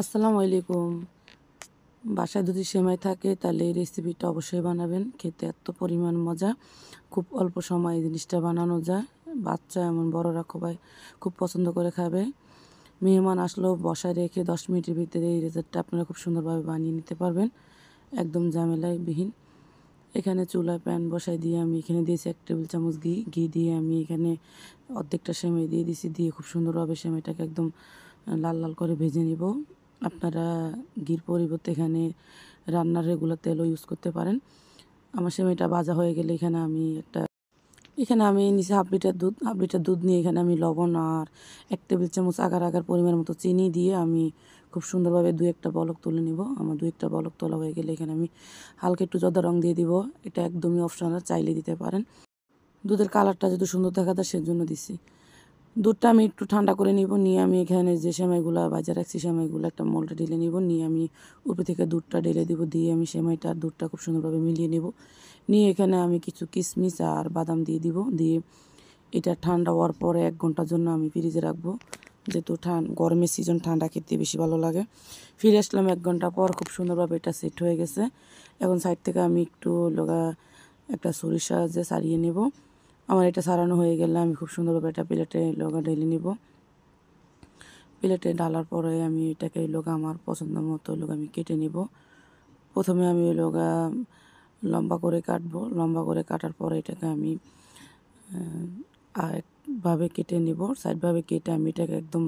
আসসালামু আলাইকুম। বাসায় যদি সেমাই থাকে তাহলে এই রেসিপিটা অবশ্যই বানাবেন। খেতে এত পরিমাণ মজা, খুব অল্প সময়ে এই জিনিসটা বানানো যায়। বাচ্চা এমন বড়রা খুব পছন্দ করে খাবে। মেহমান আসলেও বসায় রেখে 10 মিনিটের ভিতরে এই রেসিপিটা আপনারা খুব সুন্দরভাবে বানিয়ে নিতে পারবেন, একদম ঝামেলাবিহীন। এখানে চুলায় প্যান বসাই দিয়ে আমি এখানে দিয়েছি 1 টেবিল চামচ ঘি দিয়ে আমি এখানে অর্ধেকটা সেমাই দিয়ে দিয়েছি। দিয়ে খুব সুন্দরভাবে সেমাইটাকে একদম লাল লাল করে ভেজে নিব। আপনারা ঘির পরিবর্তে এখানে রান্নার রেগুলার তেলও ইউজ করতে পারেন। আমার সেমাইটা ভাজা হয়ে গেলে এখানে আমি নিচে হাফ লিটার দুধ নিয়ে এখানে আমি লবণ আর 1 টেবিল চামচ আগার পরিমাণ মতো চিনি দিয়ে আমি খুব সুন্দরভাবে 2-1টা বলক তুলে নিব। আমার 2-1টা বলক তোলা হয়ে গেলে এখানে আমি হালকা একটু জর্দা রং দিয়ে দিব। এটা একদমই অপশনাল, চাইলে দিতে পারেন। দুধের কালারটা যদি সুন্দর দেখা যায় সেজন্য দিছি। দুধটা আমি একটু ঠান্ডা করে নিব। নিয়ে আমি এখানে যে সেমাইগুলো ভাজা রাখছি সেমাইগুলো একটা মোল্ডে ঢেলে নিব। নিয়ে আমি উপর থেকে দুধটা ঢেলে দিব। দিয়ে আমি সেমাইটা আর দুধটা খুব সুন্দরভাবে মিলিয়ে নেব। নিয়ে এখানে আমি কিছু কিশমিশ আর বাদাম দিয়ে দিব। দিয়ে এটা ঠান্ডা হওয়ার পরে 1 ঘন্টার জন্য আমি ফ্রিজে রাখবো, যেহেতু গরমের সিজন ঠান্ডা খেতে বেশি ভালো লাগে। ফিরে আসলাম 1 ঘন্টা পর, খুব সুন্দরভাবে এটা সেট হয়ে গেছে। এখন সাইড থেকে আমি একটু একটা ছুরির সাহায্যে ছাড়িয়ে নেব। আমার এটা ছাড়ানো হয়ে গেলে আমি খুব সুন্দরভাবে এটা প্লেটে ঢেলে নিব। প্লেটে ঢালার পরে আমি এটাকে আমার পছন্দ মতো আমি কেটে নিব। প্রথমে আমি লম্বা করে কাটবো। লম্বা করে কাটার পরে এটাকে আমি আরেকভাবে কেটে নিব। সাইডভাবে কেটে আমি এটাকে একদম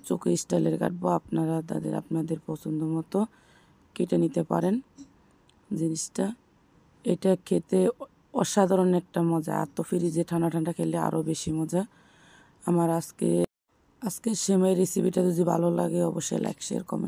চোখে স্টাইলের কাটবো। আপনারা আপনাদের পছন্দ মতো কেটে নিতে পারেন জিনিসটা। এটা খেতে অসাধারণ একটা মজা। আর তো ফ্রিজে ঠান্ডা ঠান্ডা খেলে আরও বেশি মজা। আমার আজকে সেমাই রেসিপিটা যদি ভালো লাগে অবশ্যই লাইক, শেয়ার, কমেন্ট